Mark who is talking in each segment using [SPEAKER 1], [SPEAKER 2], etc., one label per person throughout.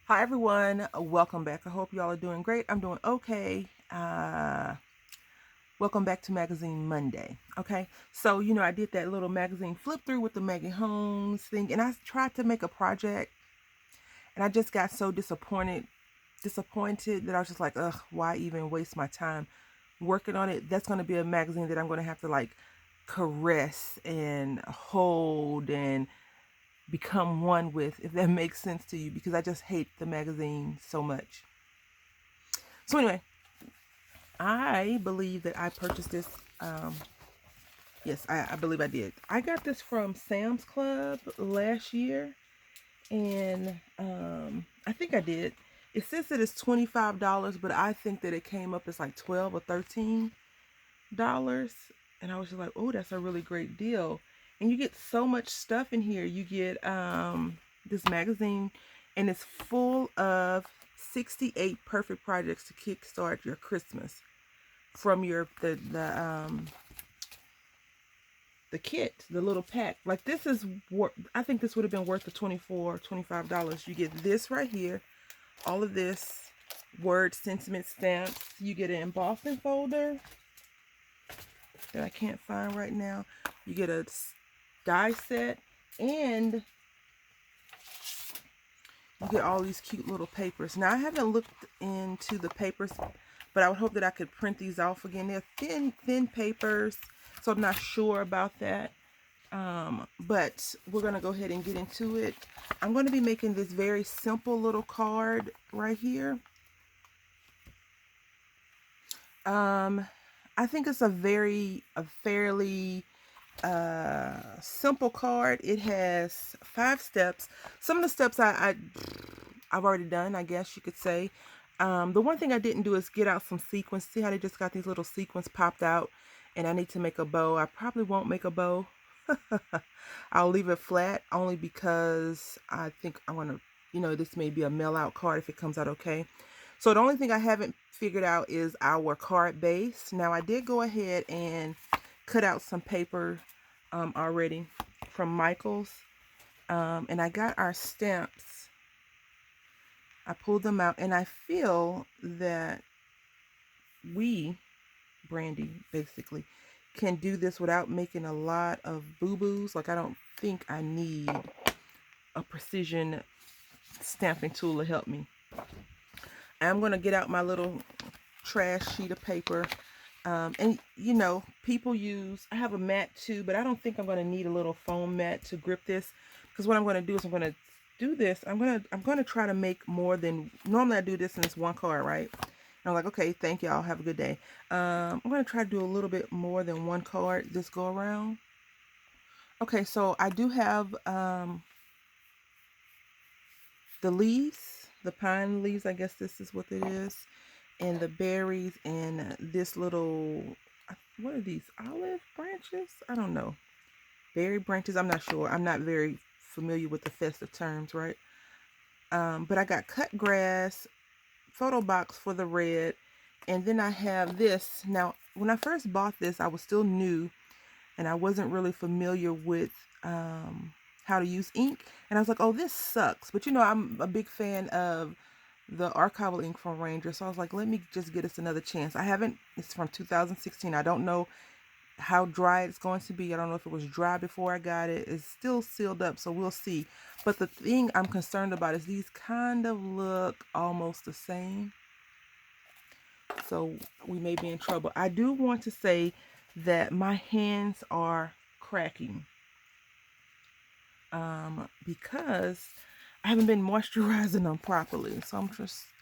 [SPEAKER 1] Hi everyone, welcome back. I hope y'all are doing great. I'm doing okay. Welcome back to Magazine Monday. Okay, so I did that little magazine flip through with the Maggie Holmes thing, and I tried to make a project, and I just got so disappointed that I was just like, ugh, why even waste my time working on it? That's going to be a magazine that I'm going to have to like caress and hold and become one with, if that makes sense to you, because I just hate the magazine so much. So anyway, I believe that I purchased this. Yes, I believe I did. I got this from Sam's Club last year, and I think I did. It says that it's $25, but I think that it came up as like 12 or $13, and I was just like, oh, that's a really great deal. And you get so much stuff in here. You get this magazine, and it's full of 68 perfect projects to kickstart your Christmas from the kit, the little pack. Like this is what I think this would have been worth the $25. You get this right here, all of this word sentiment stamps. You get an embossing folder that I can't find right now. You get a die set, and you get all these cute little papers. Now I haven't looked into the papers, but I would hope that I could print these off again. They're thin papers, so I'm not sure about that. But we're gonna go ahead and get into it. I'm going to be making this very simple little card right here. I think it's a fairly simple card. It has 5 steps. Some of the steps I've already done, I guess you could say. The one thing I didn't do is get out some sequins. See how they just got these little sequins popped out, and I need to make a bow. I probably won't make a bow. I'll leave it flat only because I think I want to, this may be a mail out card if it comes out okay. So the only thing I haven't figured out is our card base. Now I did go ahead and cut out some paper already from Michael's. And I got our stamps. I pulled them out, and I feel that we, Brandy, basically, can do this without making a lot of boo-boos. Like I don't think I need a precision stamping tool to help me. I'm going to get out my little trash sheet of paper. And people use, I have a mat too, but I don't think I'm going to need a little foam mat to grip this, because what I'm going to do is I'm going to do this. I'm going to try to make more than, normally I do this in this one card, right? And I'm like, okay, thank y'all. Have a good day. I'm going to try to do a little bit more than one card this go around. Okay, so I do have the leaves, the pine leaves, I guess this is what it is, and the berries, and this little, what are these, olive branches? I don't know. Berry branches, I'm not sure. I'm not very familiar with the festive terms, right? But I got cut grass, photo box for the red, and then I have this. Now, when I first bought this, I was still new, and I wasn't really familiar with how to use ink. And I was like, oh, this sucks. But I'm a big fan of the archival ink from Ranger. So I was like, let me just get us another chance. It's from 2016. I don't know how dry it's going to be. I don't know if it was dry before I got it. It's still sealed up, so we'll see. But the thing I'm concerned about is these kind of look almost the same. So we may be in trouble. I do want to say that my hands are cracking. Because I haven't been moisturizing them properly. So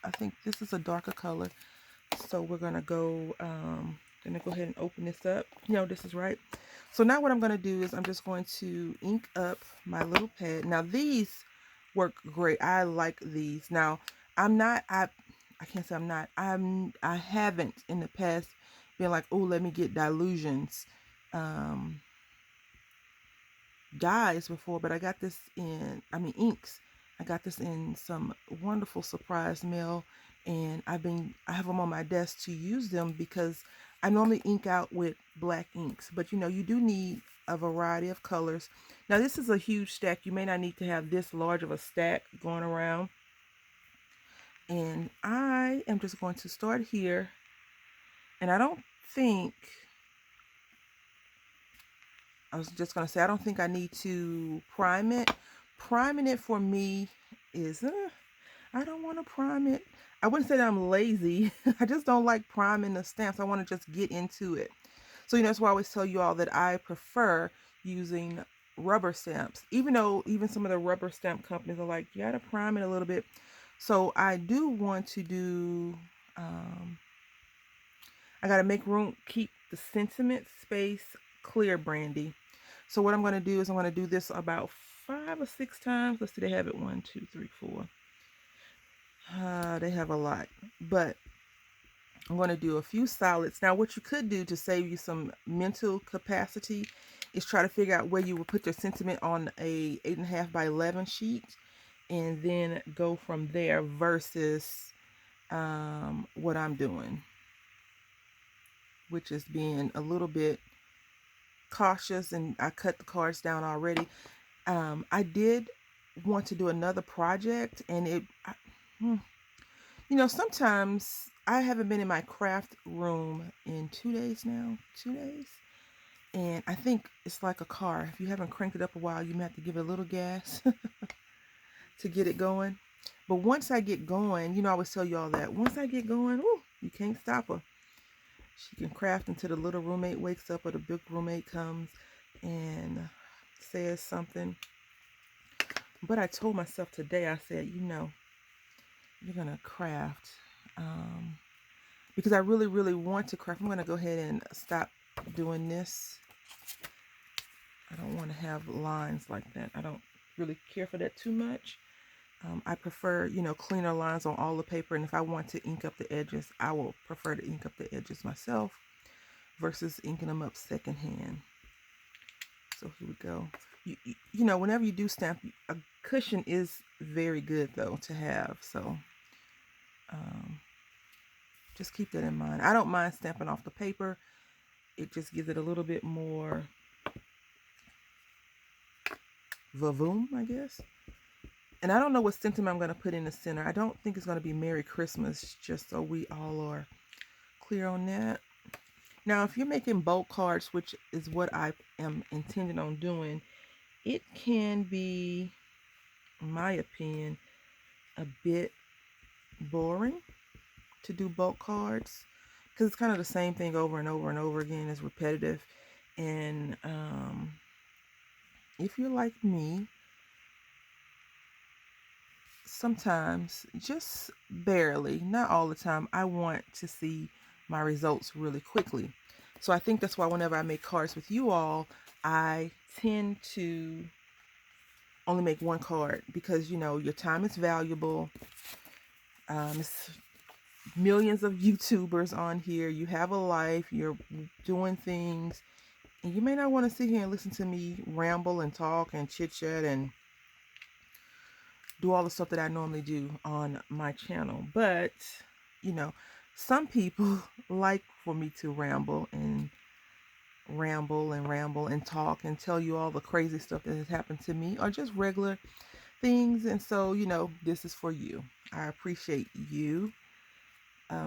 [SPEAKER 1] I think this is a darker color. So we're going to go ahead and open this up. This is right. So now what I'm going to do is I'm just going to ink up my little pad. Now these work great. I like these. Now I can't say I'm not. I haven't in the past been like, oh, let me get Dilutions dyes before, but I got this inks. I got this in some wonderful surprise mail, and I have them on my desk to use them because I normally ink out with black inks, but you do need a variety of colors. Now this is a huge stack. You may not need to have this large of a stack going around, And I am just going to start here. And I don't think, I was just going to say, I don't think I need to prime it. Priming it for me is, I don't want to prime it. I wouldn't say that I'm lazy. I just don't like priming the stamps. I want to just get into it. So, that's why I always tell you all that I prefer using rubber stamps, even though even some of the rubber stamp companies are like, you got to prime it a little bit. So I do want to do, I got to make room, keep the sentiment space clear, Brandy. So what I'm going to do is I'm going to do this about 5 or 6 times. Let's see, they have it 1, 2, 3, 4. They have a lot, but I'm going to do a few solids. Now, what you could do to save you some mental capacity is try to figure out where you would put your sentiment on a 8.5 by 11 sheet, and then go from there versus what I'm doing, which is being a little bit cautious, and I cut the cards down already. I did want to do another project, and sometimes I haven't been in my craft room in 2 days now. 2 days. And I think it's like a car. If you haven't cranked it up a while, you may have to give it a little gas to get it going. But once I get going, I always tell you all that. Once I get going, you can't stop her. She can craft until the little roommate wakes up or the big roommate comes and says something. But I told myself today, I said, you're going to craft. Because I really, really want to craft. I'm going to go ahead and stop doing this. I don't want to have lines like that. I don't really care for that too much. I prefer, cleaner lines on all the paper. And if I want to ink up the edges, I will prefer to ink up the edges myself versus inking them up secondhand. So here we go. Whenever you do stamp, a cushion is very good though to have. So just keep that in mind. I don't mind stamping off the paper. It just gives it a little bit more vavoom, I guess. And I don't know what sentiment I'm going to put in the center. I don't think it's going to be Merry Christmas, just so we all are clear on that. Now, if you're making bulk cards, which is what I am intending on doing, it can be, in my opinion, a bit boring to do bulk cards because it's kind of the same thing over and over and over again. It's repetitive. And if you're like me, sometimes, just barely, not all the time, I want to see my results really quickly. So I think that's why whenever I make cards with you all, I tend to only make one card because, your time is valuable. It's millions of YouTubers on here. You have a life, you're doing things, and you may not want to sit here and listen to me ramble and talk and chit chat and do all the stuff that I normally do on my channel. But, some people like for me to ramble and talk and tell you all the crazy stuff that has happened to me or just regular things. And so, this is for you. I appreciate you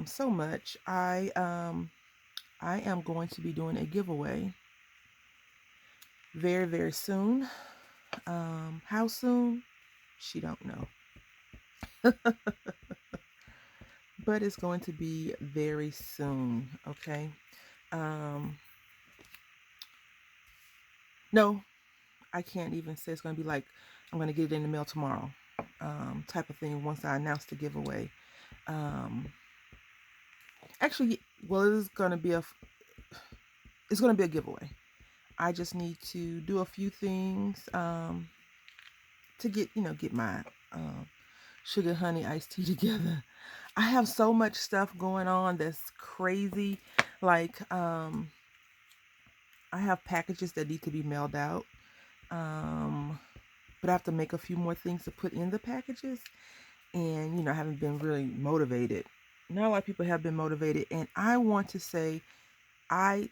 [SPEAKER 1] so much. I am going to be doing a giveaway very, very soon. How soon? She don't know. But it's going to be very soon, okay? No, I can't even say it's going to be like I'm going to get it in the mail tomorrow type of thing once I announce the giveaway. Actually, well, it's going to be a giveaway. I just need to do a few things to get my sugar honey iced tea together. I have so much stuff going on that's crazy. Like I have packages that need to be mailed out, but I have to make a few more things to put in the packages, and I haven't been really motivated. Not a lot of people have been motivated, and I want to say I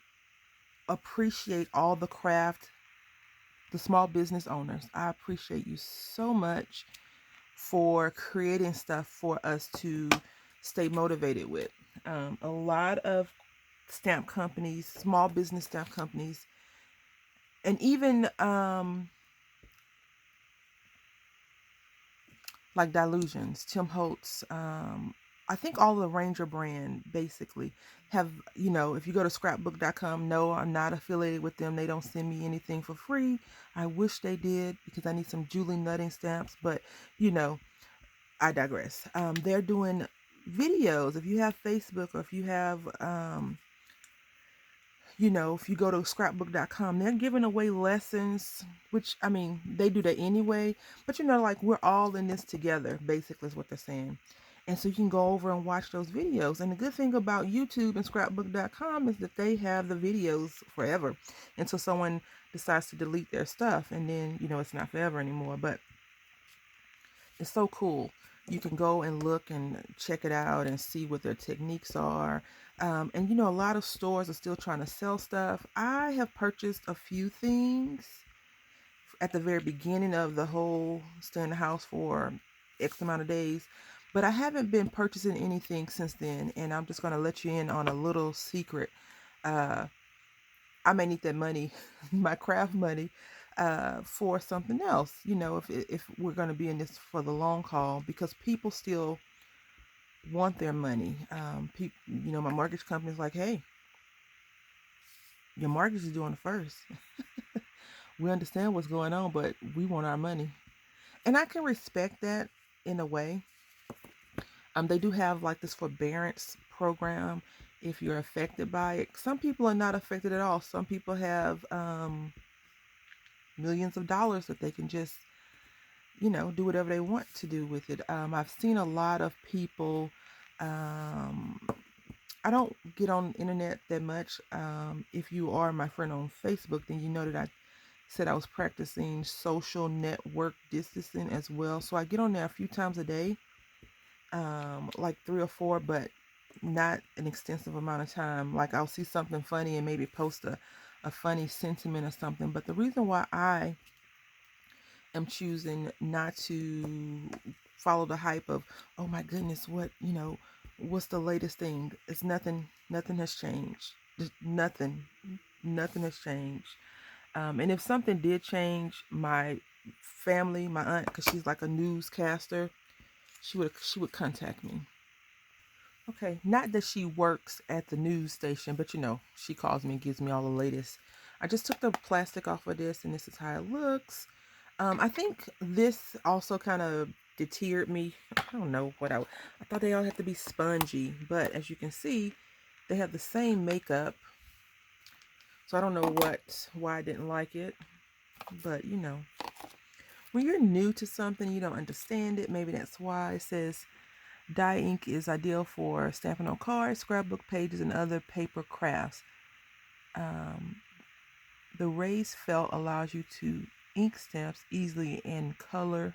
[SPEAKER 1] appreciate all the craft, the small business owners. I appreciate you so much for creating stuff for us to stay motivated with. A lot of stamp companies, small business stamp companies, and even like Delusions, Tim Holtz, I think all the Ranger brand basically have, you know, if you go to scrapbook.com, no, I'm not affiliated with them. They don't send me anything for free. I wish they did because I need some Julie Nutting stamps, but you know, I digress. They're doing videos. If you have Facebook or if you have, you know, if you go to scrapbook.com, they're giving away lessons, which, I mean, they do that anyway. But, you know, like we're all in this together, basically, is what they're saying. And so you can go over and watch those videos. And the good thing about YouTube and scrapbook.com is that they have the videos forever until someone decides to delete their stuff. And then, you know, it's not forever anymore. But it's so cool. You can go and look and check it out and see what their techniques are. And you know, a lot of stores are still trying to sell stuff. I have purchased a few things at the very beginning of the whole stay in the house for X amount of days, but I haven't been purchasing anything since then. And I'm just going to let you in on a little secret. I may need that money, my craft money, for something else. You know, if we're going to be in this for the long haul, because people still want their money. You know, my mortgage company's like, hey, your mortgage is due on the first. We understand what's going on, but we want our money, and I can respect that in a way. They do have like this forbearance program if you're affected by it. Some people are not affected at all. Some people have millions of dollars that they can just, you know, do whatever they want to do with it. I've seen a lot of people. I don't get on the internet that much. If you are my friend on Facebook, then you know that I said I was practicing social network distancing as well. So I get on there a few times a day, like 3 or 4, but not an extensive amount of time. Like I'll see something funny and maybe post a funny sentiment or something. But the reason why I am choosing not to follow the hype of, oh my goodness, what, you know, what's the latest thing? It's nothing has changed. Just nothing has changed. And if something did change, my family, my aunt, because she's like a newscaster, she would contact me. Okay, not that she works at the news station, but you know, she calls me and gives me all the latest. I just took the plastic off of this, and this is how it looks. I think this also kind of deterred me. I don't know what I thought they all have to be spongy, but as you can see, they have the same makeup. So I don't know why I didn't like it, but you know, when you're new to something, you don't understand it. Maybe that's why it says dye ink is ideal for stamping on cards, scrapbook pages, and other paper crafts. The raised felt allows you to ink stamps easily in color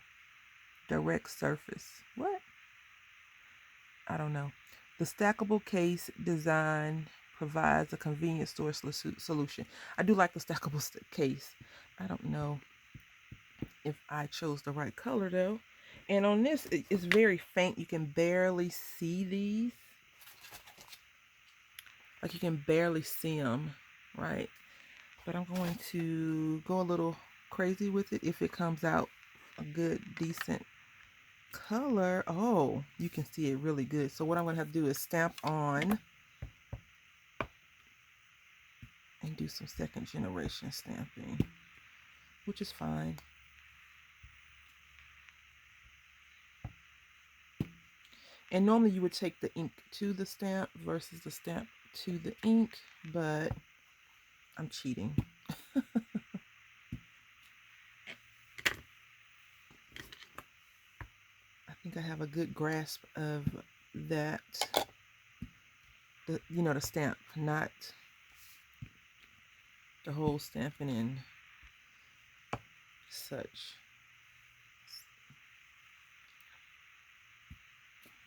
[SPEAKER 1] direct surface. What? I don't know. The stackable case design provides a convenient storage solution. I do like the stackable case. I don't know if I chose the right color though. And on this, it's very faint. You can barely see these. Like you can barely see them, right? But I'm going to go a little crazy with it if it comes out a good, decent color. Oh, you can see it really good. So what I'm going to have to do is stamp on and do some second generation stamping, which is fine. And normally you would take the ink to the stamp versus the stamp to the ink, but I'm cheating. I think I have a good grasp of that, you know, the stamp, not the whole stamping in such.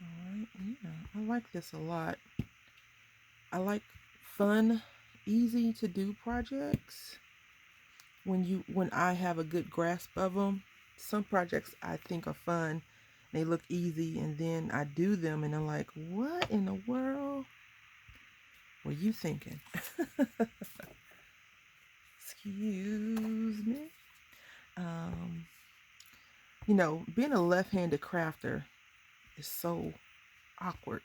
[SPEAKER 1] Alright, yeah, I like this a lot. I like fun, easy to do projects when I have a good grasp of them. Some projects I think are fun They look easy, and then I do them and I'm like, what in the world were you thinking? Excuse me. You know, being a left-handed crafter is so awkward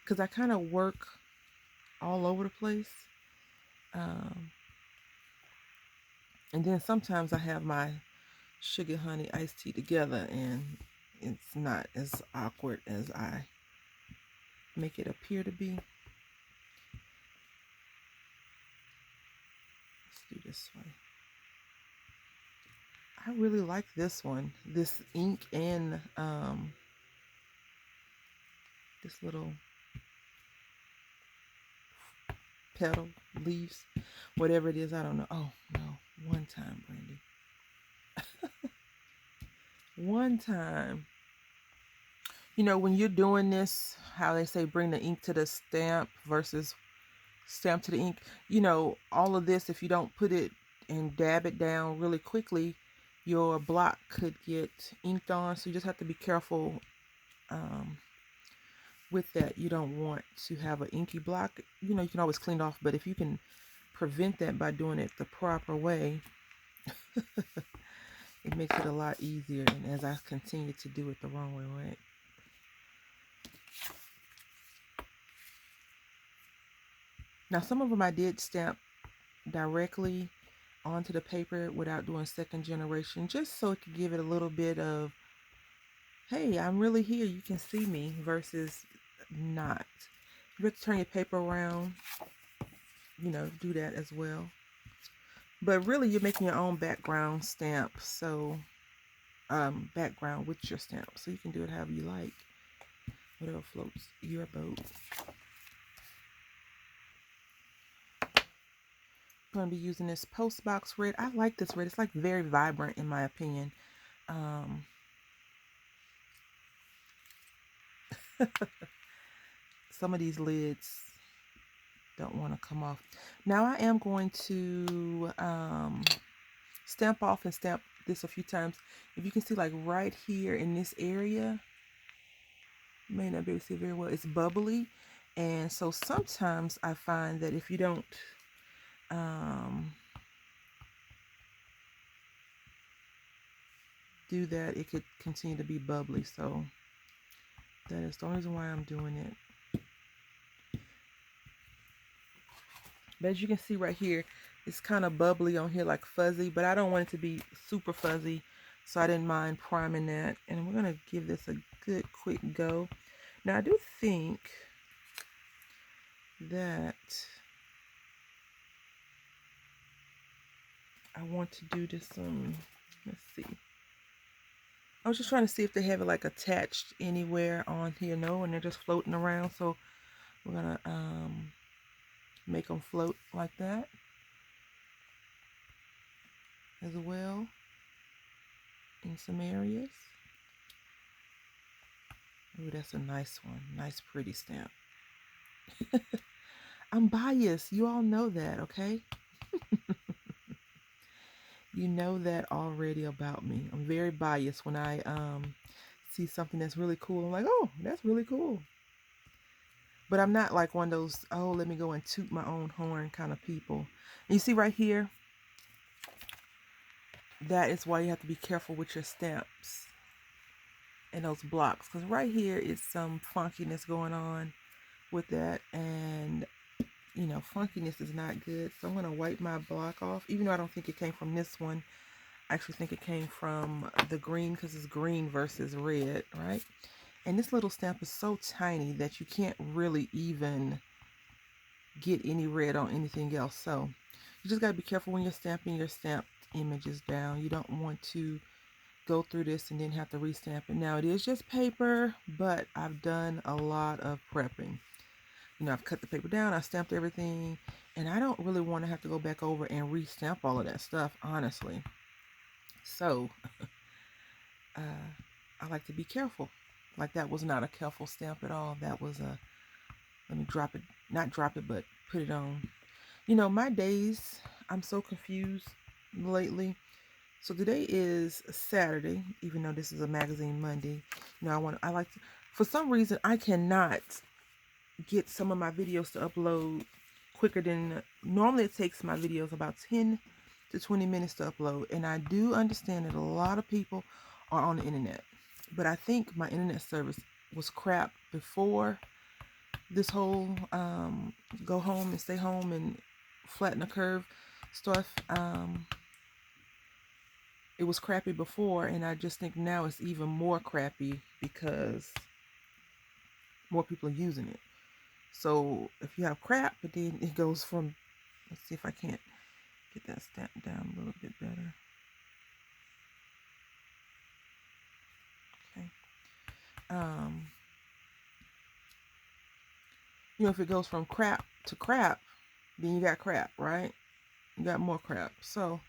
[SPEAKER 1] because I kind of work all over the place. And then sometimes I have my sugar honey iced tea together, and it's not as awkward as I make it appear to be. Let's do this way. I really like this one, this ink and this little petal, leaves, whatever it is, I don't know. Oh no, one time, Brandy. One time. You know, when you're doing this, how they say bring the ink to the stamp versus stamp to the ink, you know, all of this, if you don't put it and dab it down really quickly, your block could get inked on. So you just have to be careful with that. You don't want to have an inky block. You know, you can always clean it off, but if you can prevent that by doing it the proper way, it makes it a lot easier. And as I continue to do it the wrong way, right? Now, some of them I did stamp directly onto the paper without doing second generation, just so it could give it a little bit of, hey, I'm really here, you can see me, versus not. You have to turn your paper around, you know, do that as well. But really, you're making your own background stamp, so background with your stamp, so you can do it however you like, whatever floats your boat. I'm going to be using this Postbox red. I like this red. It's like very vibrant in my opinion. Some of these lids don't want to come off. Now I am going to stamp off and stamp this a few times. If you can see, like right here in this area, you may not be able to see it very well, it's bubbly. And so sometimes I find that if you don't do that, it could continue to be bubbly. So that is the only reason why I'm doing it. But as you can see right here, it's kind of bubbly on here, like fuzzy, but I don't want it to be super fuzzy, so I didn't mind priming that. And we're going to give this a good quick go. Now I do think that I want to do this let's see. I was just trying to see if they have it like attached anywhere on here. No, and they're just floating around. So we're gonna make them float like that as well in some areas. Ooh, that's a nice one. Nice, pretty stamp. I'm biased. You all know that, okay? You know that already about me. I'm very biased when I see something that's really cool. I'm like, oh, that's really cool. But I'm not like one of those, oh, let me go and toot my own horn kind of people. And you see right here, that is why you have to be careful with your stamps and those blocks. Because right here is some funkiness going on with that. And, you know, funkiness is not good. So I'm going to wipe my block off. Even though I don't think it came from this one. I actually think it came from the green, because it's green versus red, right? And this little stamp is so tiny that you can't really even get any red on anything else. So you just got to be careful when you're stamping your stamped images down. You don't want to go through this and then have to restamp it. Now it is just paper, but I've done a lot of prepping. You know, I've cut the paper down, I stamped everything, and I don't really want to have to go back over and restamp all of that stuff, honestly. So I like to be careful. Like that was not a careful stamp at all. That was a, let me drop it, not drop it, but put it on. You know, my days, I'm so confused lately. So today is Saturday, even though this is a magazine Monday. You know, I like to, for some reason, I cannot get some of my videos to upload quicker than, normally it takes my videos about 10 to 20 minutes to upload. And I do understand that a lot of people are on the internet, but I think my internet service was crap before this whole go home and stay home and flatten the curve stuff. It was crappy before, and I just think now it's even more crappy because more people are using it. So if you have crap, but then it goes from, let's see if I can't get that stamp down a little bit better. Okay. You know, if it goes from crap to crap, then you got crap, right? You got more crap. So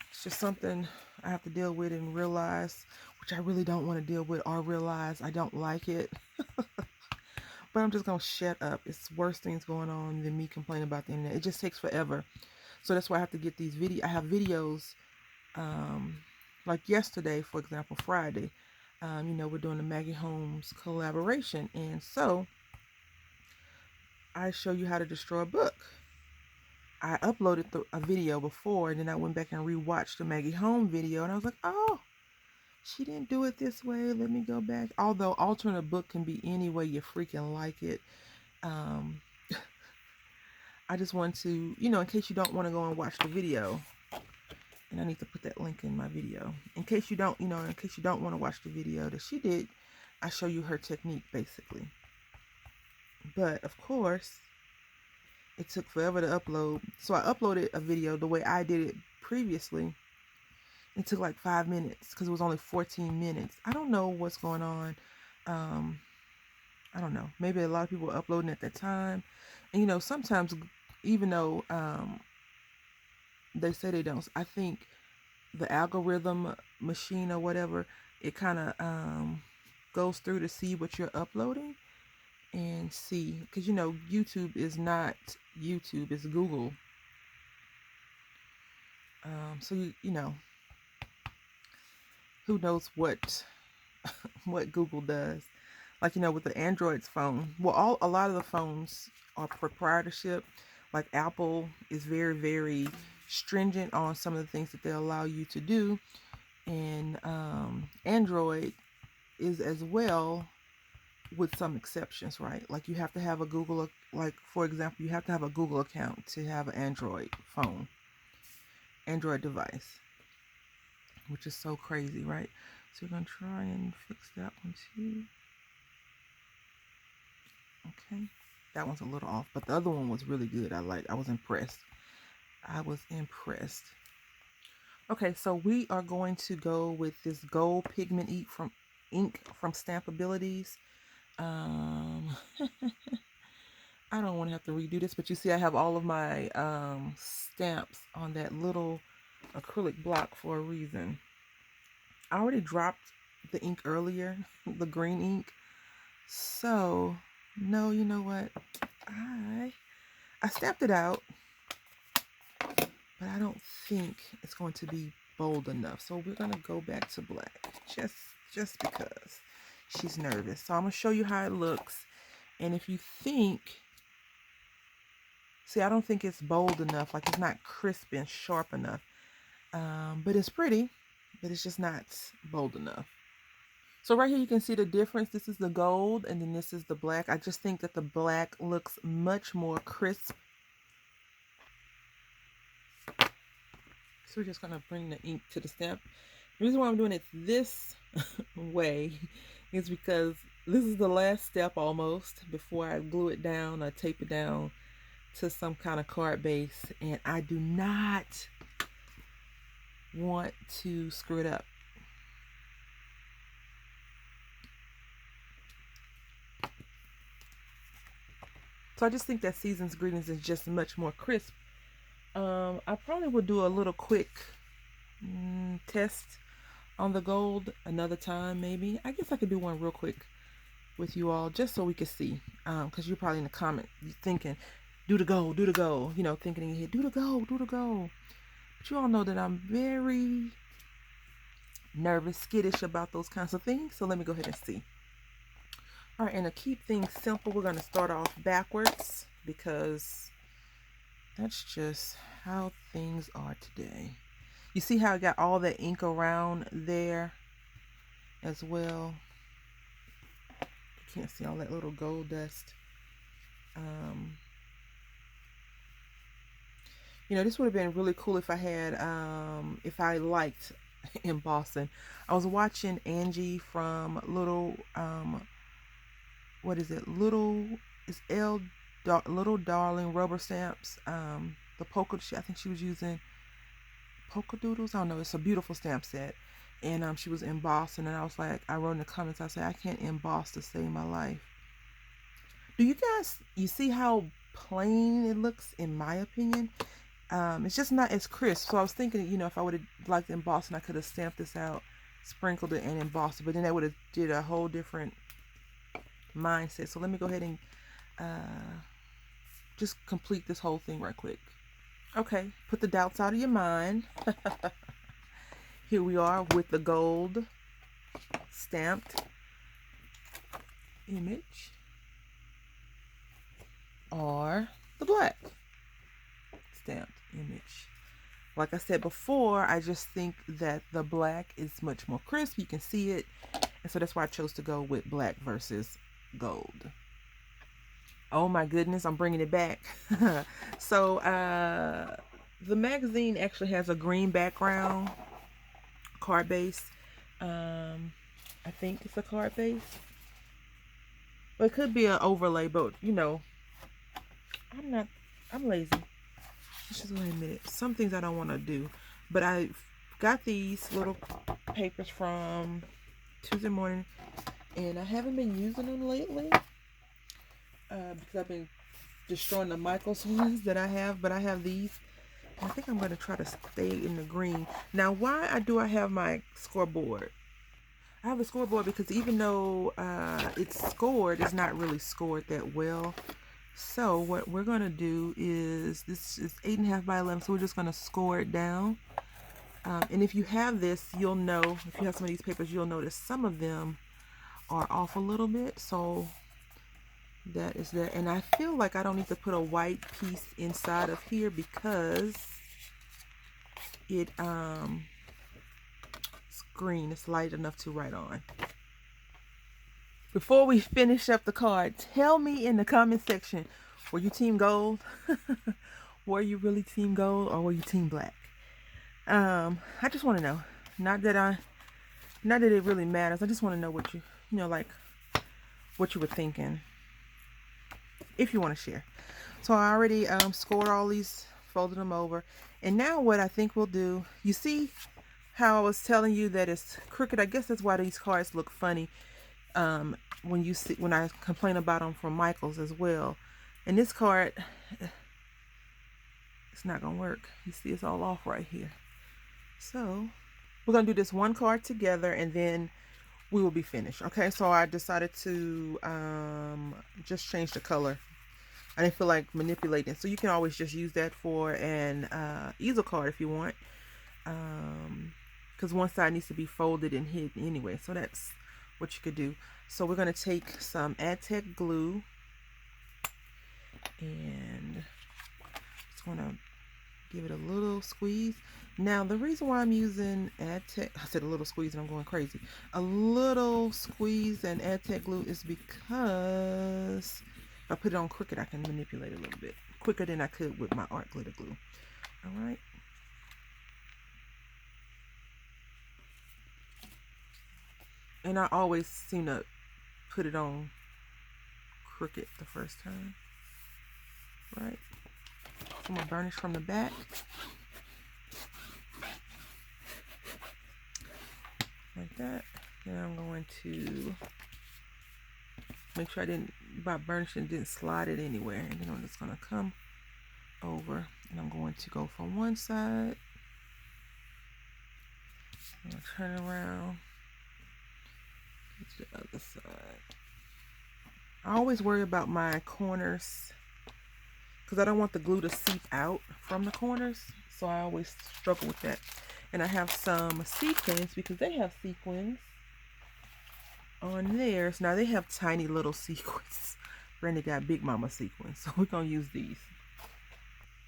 [SPEAKER 1] it's just something I have to deal with and realize, which I really don't want to deal with or realize I don't like it. But I'm just going to shut up. It's worse things going on than me complaining about the internet. It just takes forever. So that's why I have to get these videos. I have videos, like yesterday, for example, Friday. You know, we're doing the Maggie Holmes collaboration. And so I show you how to destroy a book. I uploaded a video before, and then I went back and rewatched the Maggie Holmes video. And I was like, oh, she didn't do it this way. Let me go back. Although altering a book can be any way you freaking like it. I just want to, you know, in case you don't want to go and watch the video, and I need to put that link in my video. In case you don't, you know, in case you don't want to watch the video that she did, I show you her technique basically. But of course, it took forever to upload. So I uploaded a video the way I did it previously. It took like 5 minutes because it was only 14 minutes. I don't know what's going on. I don't know. Maybe a lot of people were uploading at that time. And, you know, sometimes, even though they say they don't, I think the algorithm machine or whatever, it kind of goes through to see what you're uploading and see. Because, you know, YouTube is not YouTube, it's Google. So, you know, who knows what Google does. Like, you know, with the Android's phone, well, a lot of the phones are proprietorship. Like Apple is very, very stringent on some of the things that they allow you to do, and Android is as well, with some exceptions, right? Like you have to have a Google, like for example, you have to have a Google account to have an Android phone, Android device, which is so crazy, right? So we're gonna try and fix that one too. Okay, that one's a little off, but the other one was really good. I was impressed. Okay, so we are going to go with this gold pigment ink from Stampabilities. I don't want to have to redo this, but you see I have all of my stamps on that little acrylic block for a reason. I already dropped the ink earlier, the green ink. So, no, you know what? I stamped it out, but I don't think it's going to be bold enough. So we're going to go back to black just because she's nervous. So I'm going to show you how it looks. And if you think, see, I don't think it's bold enough. Like it's not crisp and sharp enough. But it's pretty, but it's just not bold enough. So right here you can see the difference. This is the gold and then this is the black. I just think that the black looks much more crisp. So we're just going to bring the ink to the stamp. The reason why I'm doing it this way is because this is the last step almost before I glue it down or tape it down to some kind of card base. And I do not want to screw it up. So I just think that Season's Greetings is just much more crisp. I probably will do a little quick test on the gold another time, maybe. I guess I could do one real quick with you all just so we can see. Because you're probably in the comment thinking, do the gold, you know, thinking in your head, do the gold. But you all know that I'm very nervous, skittish about those kinds of things. So let me go ahead and see. All right, and to keep things simple, we're going to start off backwards because that's just how things are today. You see how I got all that ink around there as well? You can't see all that little gold dust. You know, this would have been really cool if I had, if I liked embossing. I was watching Angie from Little, what is it? Little Darling Rubber Stamps. The polka, I think she was using polka doodles. I don't know. It's a beautiful stamp set. And she was embossing, and I was like, I wrote in the comments, I said, I can't emboss to save my life. Do you guys, you see how plain it looks, in my opinion? It's just not as crisp. So I was thinking, you know, if I would have liked embossing, I could have stamped this out, sprinkled it, and embossed it. But then that would have did a whole different mindset. So let me go ahead and just complete this whole thing right quick. Okay, put the doubts out of your mind. Here we are with the gold stamped image, or the black stamped image. Like I said before, I just think that the black is much more crisp. You can see it. And so that's why I chose to go with black versus gold. Oh my goodness, I'm bringing it back. So the magazine actually has a green background, card base. I think it's a card base. But it could be an overlay, but you know, I'm lazy. Let's just go ahead and admit it. Some things I don't want to do. But I got these little papers from Tuesday morning, and I haven't been using them lately because I've been destroying the Michaels ones that I have. But I have these. I think I'm going to try to stay in the green. Now, why do I have my scoreboard? I have a scoreboard because even though it's scored, it's not really scored that well. So what we're going to do is, this is 8.5 by 11, so we're just going to score it down. And if you have this, you'll know, if you have some of these papers, you'll notice some of them are off a little bit. So that is there. And I feel like I don't need to put a white piece inside of here because it it's green. It's light enough to write on. Before we finish up the card, tell me in the comment section, were you team gold? Were you really team gold, or were you team black? I just want to know. Not that it really matters. I just want to know what you know, like what you were thinking, if you want to share. So I already scored all these, folded them over, and now what I think we'll do, you see how I was telling you that it's crooked? I guess that's why these cards look funny. When I complain about them from Michaels as well. And this card, it's not gonna work. You see, it's all off right here. So we're gonna do this one card together, and then we will be finished. Okay, so I decided to just change the color. I didn't feel like manipulating, so you can always just use that for an easel card if you want, because one side needs to be folded and hidden anyway. So that's what you could do. So we're going to take some Aztec glue, and just want to give it a little squeeze. Now the reason why I'm using Aztec, I said a little squeeze and I'm going crazy, a little squeeze and Aztec glue is because if I put it on crooked, I can manipulate it a little bit quicker than I could with my art glitter glue. All right. And I always seem to put it on crooked the first time. Right. So I'm going to burnish from the back. Like that. Then I'm going to make sure by burnishing, didn't slide it anywhere. And then I'm just going to come over, and I'm going to go from one side. I'm going to turn around to the other side. I always worry about my corners because I don't want the glue to seep out from the corners. so I always struggle with that. And I have some sequins because they have sequins on theirs. Now they have tiny little sequins. Brandy got Big Mama sequins, so we're gonna use these.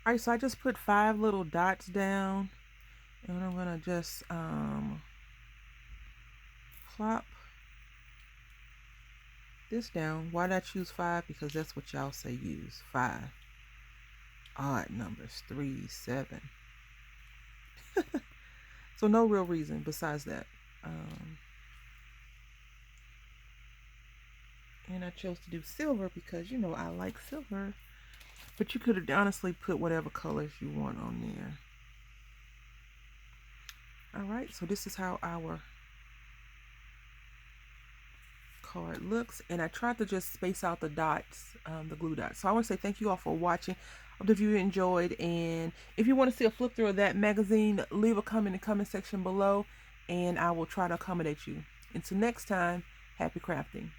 [SPEAKER 1] All right, so I just put 5 little dots down, and I'm gonna just plop this down. Why did I choose 5? Because that's what y'all say use. 5. Odd numbers. 3, 7. So no real reason besides that. And I chose to do silver because, you know, I like silver. But you could have honestly put whatever colors you want on there. Alright, so this is how our card looks. And I tried to just space out the dots, the glue dots. So I want to say thank you all for watching. I hope you enjoyed. And if you want to see a flip through of that magazine, leave a comment in the comment section below. And I will try to accommodate you. Until next time, happy crafting.